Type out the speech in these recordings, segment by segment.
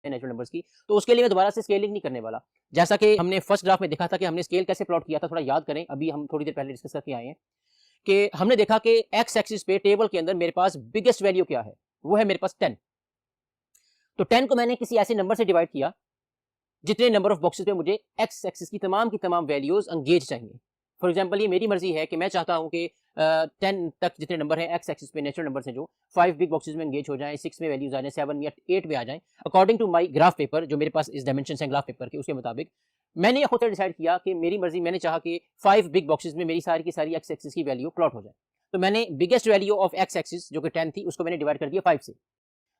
Natural numbers की, तो उसके लिए मैं दोबारा से स्केलिंग नहीं करने वाला। जैसा कि हमने फर्स्ट ग्राफ में देखा था कि हमने स्केल कैसे प्लॉट किया था, थोड़ा याद करें, अभी हम थोड़ी देर पहले डिस्कस करके आए हैं कि हमने देखा कि एक्स एक्सिस पे टेबल के अंदर मेरे पास बिगेस्ट वैल्यू क्या है, वो है मेरे पास 10। तो 10 को मैंने किसी ऐसे नंबर से डिवाइड किया जितने नंबर ऑफ बॉक्सेस पे मुझे एक्स एक्सिस की तमाम वैल्यूज एंगेज चाहिए। फॉर एग्जांपल ये मेरी मर्जी है कि मैं चाहता हूं कि 10 तक जितने नंबर हैं एक्स एक्सिस पे नेचुरल नंबर हैं जो 5 बिग बॉक्सेस में एंगेज हो जाएं, 6 में वैल्यूज आ जाएं, 7 या 8 में आ जाएं, according to my graph paper जो मेरे पास इस डायमेंशन है ग्राफ पेपर के, उसके मुताबिक मैंने ये खुद से डिसाइड किया कि मेरी मर्जी, मैंने चाहा कि 5 बिग बॉक्सेस में मेरी सारी की सारी एक्स एक्सिस की वैल्यू प्लॉट हो जाए। तो मैंने biggest value of x axis जो कि 10 थी उसको मैंने डिवाइड कर दिया 5 से।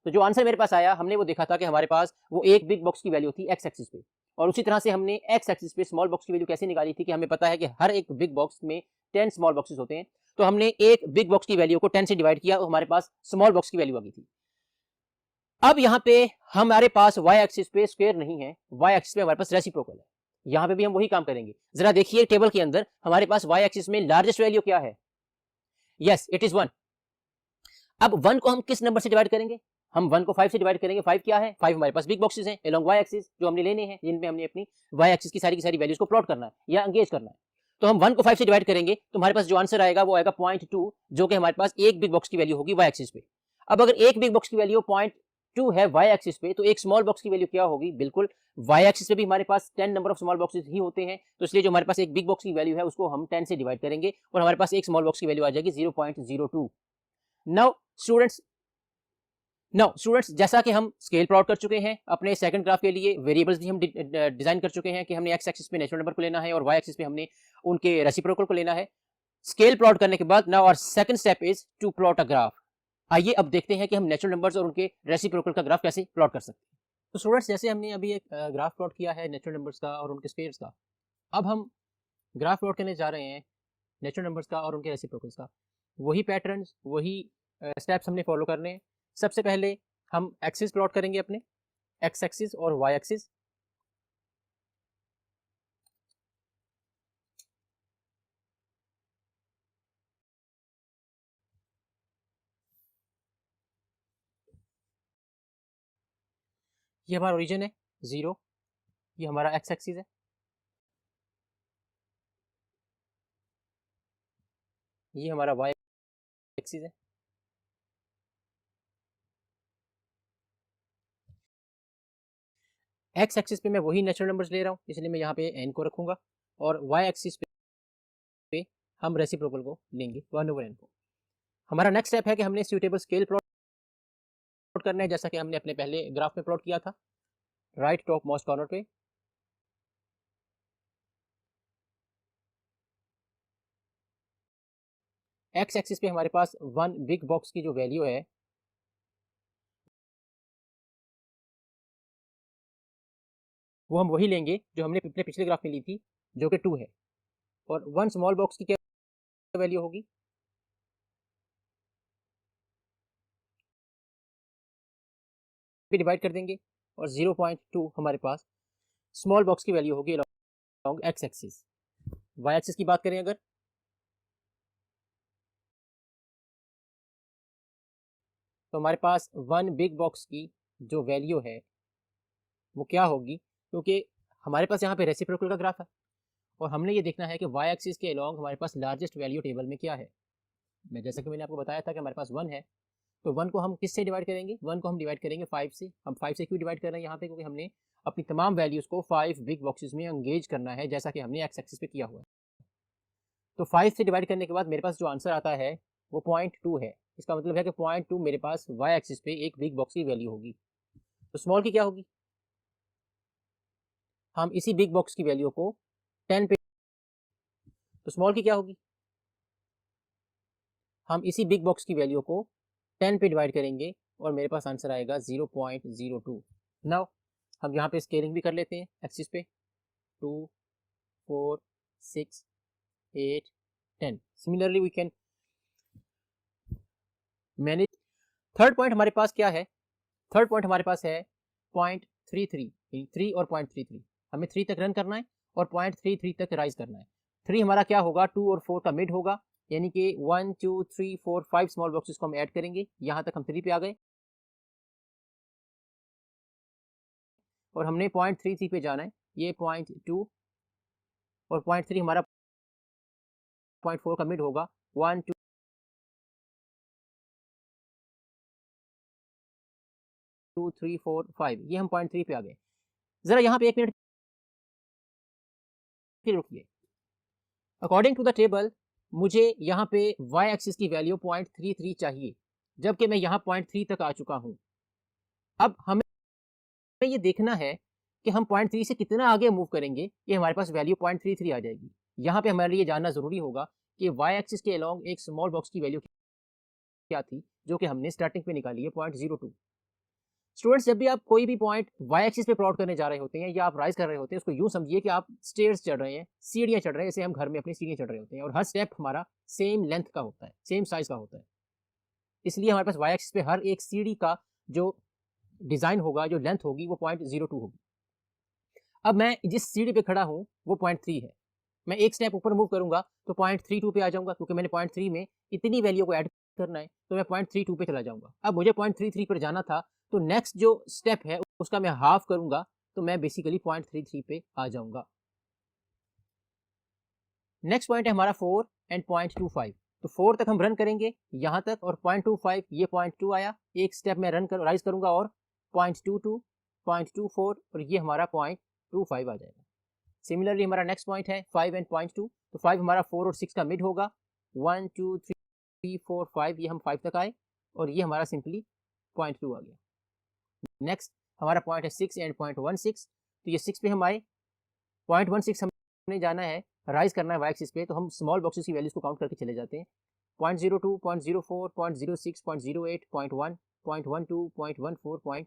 तो जो आंसर मेरे पास आया, हमने वो देखा था कि हमारे पास वो एक बिग बॉक्स की वैल्यू थी एक्स एक्सिस पे, और उसी तरह से हमने एक्स एक्सिस पे स्मॉल बॉक्स की वैल्यू कैसे निकाली थी कि हमें पता है कि हर एक बिग बॉक्स में 10 स्मॉल बॉक्सेस होते हैं। तो हमने एक बिग बॉक्स की वैल्यू को 10 से डिवाइड किया और हमारे पास स्मॉल बॉक्स की वैल्यू आ गई थी। अब यहाँ पे हमारे पास वाई एक्सिस पे स्क्वायर नहीं है, वाई एक्सिस पे हमारे पास रेसिप्रोकल है। यहाँ पे भी हम वही काम करेंगे। जरा देखिए टेबल के अंदर हमारे पास वाई एक्सिस में लार्जेस्ट वैल्यू क्या है? Yes, it is 1। अब 1 को हम किस नंबर से डिवाइड करेंगे? हम 1 को 5 से डिवाइड करेंगे। 5 क्या है? 5 हमारे पास बिग बॉक्सेस हैं अलोंग वाई एक्सिस जो हमने लेने हैं, जिनमें हमने अपनी वाई एक्सिस की सारी वैल्यूज को प्लॉट करना है या एंगेज करना है। तो हम 1 को 5 से डिवाइड करेंगे तो हमारे पास जो आंसर आएगा वो आएगा 0.2, जो कि हमारे पास एक बिग बॉक्स की वैल्यू होगी वाई एक्सिस पे। अब अगर एक बिग बॉक्स की वैल्यू 0.2 है वाई एक्सिस पे, तो एक स्मॉल बॉक्स की वैल्यू क्या होगी? बिल्कुल वाई एक्सिस पे भी हमारे पास 10 नंबर ऑफ स्मॉल बॉक्सेस ही होते हैं, तो इसलिए जो हमारे पास एक बिग बॉक्स की वैल्यू है उसको हम 10 से डिवाइड करेंगे और हमारे पास एक स्मॉल बॉक्स की वैल्यू आ जाएगी 0.02। नाउ स्टूडेंट्स, जैसा कि हम स्केल प्लॉट कर चुके हैं अपने सेकंड ग्राफ के लिए, वेरिएबल्स भी हम डिजाइन कर चुके हैं कि हमने एक्स एक्सिस पे नेचुरल नंबर को लेना है और वाई एक्सिस पे हमने उनके रेसिप्रोकल को लेना है। स्केल प्लॉट करने के बाद now our second step is to plot a graph. आइए अब देखते हैं कि हम नेचुरल नंबर्स और उनके रेसिप्रोकल का ग्राफ कैसे प्लॉट कर सकते हैं। तो स्टूडेंट्स, जैसे हमने अभी एक ग्राफ प्लॉट किया है नेचुरल नंबर्स का और उनके स्क्वायर्स का, अब हम ग्राफ प्लॉट करने जा रहे हैं नेचुरल नंबर्स का और उनके रेसिप्रोकल्स का। वही पैटर्न्स, वही स्टेप्स हमने फॉलो करने हैं। सबसे पहले हम एक्सिस प्लॉट करेंगे अपने, एक्स एक्सिस और वाई एक्सिस। ये हमारा ओरिजिन है 0, ये हमारा एक्स एक्सिस है, ये हमारा वाई एक्सिस है। एक्स एक्सिस पे मैं वही नेचुरल नंबर्स ले रहा हूँ, इसलिए मैं यहाँ पे एन को रखूंगा, और वाई एक्सिस पे हम रेसिप्रोकल को लेंगे 1/n को। हमारा नेक्स्ट स्टेप है कि हमने सूटेबल स्केल प्लॉट करना है, जैसा कि हमने अपने पहले ग्राफ में प्लॉट किया था, राइट टॉप मोस्ट कॉर्नर पे। एक्स एक्सिस पे हमारे पास 1 बिग बॉक्स की जो वैल्यू है वो हम वही लेंगे जो हमने अपने पिछले ग्राफ में ली थी, जो कि 2 है। और 1 स्मॉल बॉक्स की क्या वैल्यू होगी? डिवाइड कर देंगे और 0.2 हमारे पास स्मॉल बॉक्स की वैल्यू होगी along x axis. Y axis की बात करें अगर, तो हमारे पास 1 बिग बॉक्स की जो वैल्यू है वो क्या होगी, क्योंकि हमारे पास यहाँ पे रेसिप्रोकल का ग्राफ है और हमने ये देखना है कि वाई एक्सिस के अलोंग हमारे पास लार्जेस्ट वैल्यू टेबल में क्या है। मैं जैसा कि मैंने आपको बताया था कि हमारे पास 1 है, तो 1 को हम किससे डिवाइड करेंगे? 1 को हम डिवाइड करेंगे 5 से। हम 5 से क्यों डिवाइड कर रहे हैं यहाँ पे? क्योंकि हमने अपनी तमाम वैल्यूज को 5 बिग बॉक्सेस में एंगेज करना है, जैसा कि हमने एक्स एक्सिस पे किया हुआ है। तो 5 से डिवाइड करने के बाद मेरे पास जो आंसर आता है वो 0.2 है। इसका मतलब है कि 0.2 मेरे पास वाई एक्सिस पे एक बिग बॉक्स की वैल्यू होगी। तो स्मॉल की क्या होगी? हम इसी बिग बॉक्स की वैल्यू को 10 पे, तो स्मॉल की क्या होगी? हम इसी बिग बॉक्स की वैल्यू को 10 पे डिवाइड करेंगे और मेरे पास आंसर आएगा 0.02। नाउ हम यहाँ पे स्केलिंग भी कर लेते हैं एक्सिस पे, 2, 4, 6, 8, 10। Similarly we can manage. Third point हमारे पास क्या है? थर्ड पॉइंट हमारे पास है 0.33, 3 और 0.33। हमें 3 तक रन करना है और 0.33 तक राइज करना है। 3 हमारा क्या होगा? 2 और 4 का मिड होगा, यानी कि 1, 2, 3, 4, 5 स्मॉल बॉक्सेस को हम ऐड करेंगे। यहाँ तक हम 3 पे आ गए। और हमने 0.33 पे जाना है, ये 0.2 और 0.3 हमारा 0.4 का मिड होगा, 1 2 2 3 4 5, ये हम 0.3 पे आ गए। ज़रा यहाँ पे 1 मिनट फिर रुकिए। अकॉर्डिंग टू द टेबल मुझे यहाँ पे y एक्सिस की वैल्यू 0.33 चाहिए, जबकि मैं यहाँ 0.3 तक आ चुका हूँ। अब हमें ये देखना है कि हम 0.3 से कितना आगे मूव करेंगे कि हमारे पास वैल्यू 0.33 आ जाएगी। यहाँ पे हमारे लिए जानना ज़रूरी होगा कि y एक्सिस के अलोंग एक स्मॉल बॉक्स की वैल्यू क्या थी, जो कि हमने स्टार्टिंग पे निकाली है 0.02। स्टूडेंट्स, जब भी आप कोई भी पॉइंट y एक्सिस पे प्लॉट करने जा रहे होते हैं या आप राइज कर रहे होते हैं, उसको यूं समझिए कि आप स्टेयर्स चढ़ रहे हैं, सीढ़ियां चढ़ रहे हैं, जैसे हम घर में अपनी सीढ़ियां चढ़ रहे होते हैं और हर स्टेप हमारा सेम लेंथ का होता है, सेम साइज का होता है। इसलिए हमारे पास y एक्सिस पे हर एक सीढ़ी का जो डिजाइन होगा, जो लेंथ होगी, वो 0.02 होगी। अब मैं जिस सीढ़ी पे खड़ा हूँ वो 0.3 है, मैं एक स्टेप ऊपर मूव करूंगा तो 0.32 पे आ जाऊंगा, क्योंकि मैंने 0.3 में इतनी वैल्यू को ऐड करना है, तो मैं 0.32 पे चला जाऊंगा। अब मुझे 0.33 पर जाना था, तो नेक्स्ट जो स्टेप है उसका मैं हाफ करूंगा, तो मैं बेसिकली 0.33 पे आ जाऊंगा। नेक्स्ट पॉइंट है हमारा 4 एंड 0.25। तो 4 तक हम रन करेंगे यहाँ तक, और 0.25 ये 0.2 आया, एक स्टेप मैं राइज करूंगा और 0.22 0.24 और ये हमारा 0.25 आ जाएगा। सिमिलरली हमारा नेक्स्ट पॉइंट है 5 एंड 0.2। तो 5 हमारा 4 और 6 का मिड होगा, 1 2 3 4 5, ये हम 5 तक आए और ये हमारा सिंपली 0.2 आ गया। नेक्स्ट हमारा पॉइंट है 6 एंड 0.16। तो ये 6 पे हम आए, 0.16 हमने जाना है, राइज करना है y एक्सिस पे, तो हम स्मॉल बॉक्सेस की वैल्यूज को काउंट करके चले जाते हैं। 0.02 0.04 0.06 0.08 0.1 0.12 0.14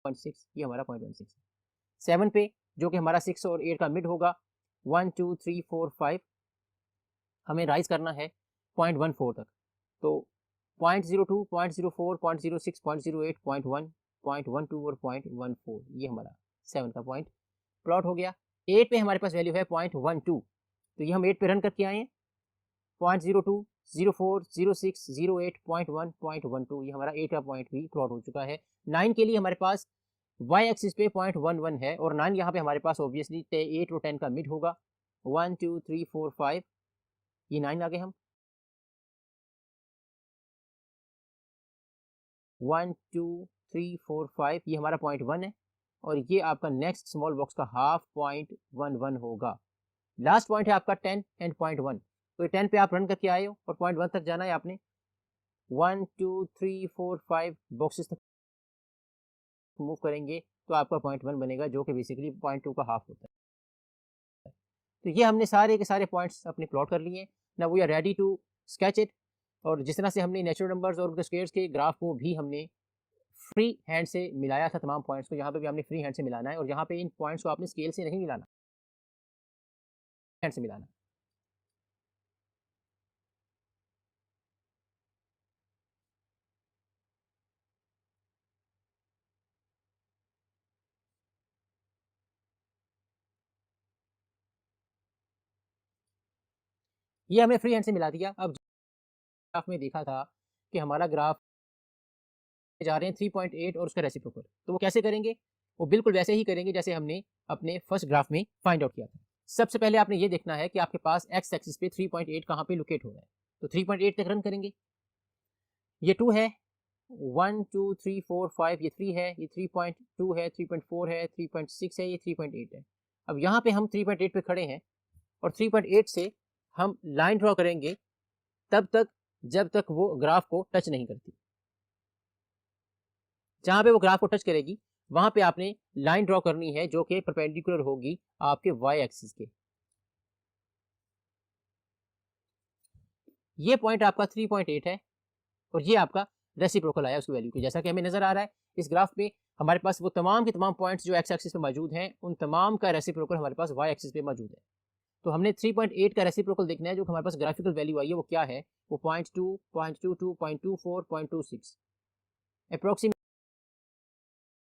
0.6, ये हमारा 0.16। 7 पे जो कि हमारा 6 और 8 का मिड होगा, 1 2 3 4 5, हमें राइज करना है 0.14 तक। तो 0.02 0.04 0.06 0.08 0.1 0.12 और 0.14, ये हमारा 7 का पॉइंट प्लॉट हो गया। 8 पे हमारे पास वैल्यू है 0.12, तो ये हम 8 पे रन करके आए हैं। 0.02 04 06 08 0.1 0.12, ये हमारा 8 का पॉइंट भी प्लॉट हो चुका है। 9 के लिए हमारे पास y एक्सिस पे 0.11 है और 9 यहाँ पे हमारे पास ऑब्वियसली 8 और 10 का मिड होगा, 1 2 3 4 5, ये 9 आ गए हम। 1 2 3 4 5, ये हमारा 0.1 है और ये आपका नेक्स्ट स्मॉल बॉक्स का हाफ 0.11 होगा। लास्ट पॉइंट है आपका 10 एंड 0.1। तो 10 पे आप रन करके आए हो और 0.1 तक जाना है आपने, 1 2 3 4 5 बॉक्सेस तक मूव करेंगे तो आपका 0.1 बनेगा, जो कि बेसिकली 0.2 का हाफ होता है। तो ये हमने सारे के सारे पॉइंट्स अपने प्लॉट कर लिए। ना we are ready to sketch it. और जिस तरह से हमने नेचुरल नंबर्स और उनके स्क्वायर्स के ग्राफ को भी हमने फ्री हैंड से मिलाया था, तमाम पॉइंट्स को यहाँ पे भी हमने फ्री हैंड से मिलाना है, और यहाँ पे इन पॉइंट्स को आपने स्केल से नहीं मिलाना, हैंड से मिलाना। ये हमने फ्री हैंड से मिला दिया। अब ग्राफ में देखा था कि हमारा ग्राफ जा रहे हैं 3.8 और उसका रेसिप्रोकल, तो वो कैसे करेंगे? वो बिल्कुल वैसे ही करेंगे जैसे हमने अपने फर्स्ट ग्राफ में फाइंड आउट किया था। सबसे पहले आपने ये देखना है कि आपके पास एक्स एक्सिस पे 3.8 कहाँ पे लोकेट हो रहा है, तो 3.8 तक रन करेंगे। ये 2 है, 1 2 3 4 5, ये 3 है, ये 3.2 है, 3.4 है, 3.6 है, ये 3.8 है। अब यहाँ पे हम 3.8 पे खड़े हैं और 3.8 से हम लाइन ड्रॉ करेंगे तब तक जब तक वो ग्राफ को टच नहीं करती। जहां पे वो ग्राफ को टच करेगी वहां पे आपने लाइन ड्रॉ करनी है जो कि परपेंडिकुलर होगी आपके y एक्सिस के। ये पॉइंट आपका 3.8 है और ये आपका रेसिप्रोकल आया उसकी वैल्यू के, जैसा कि हमें नजर आ रहा है इस ग्राफ पे हमारे पास वो तमाम के तमाम पॉइंट्स जो x एक्सिस पे मौजूद हैं, उन तमाम का रेसिप्रोकल हमारे पास y एक्सिस पे मौजूद है। तो हमने 3.8 का रेसिप्रोकल देखना है, जो हमारे पास ग्राफिकल वैल्यू आई है वो क्या है, वो 0.2 0.22 0.24 0.26 अप्रोक्सीमेट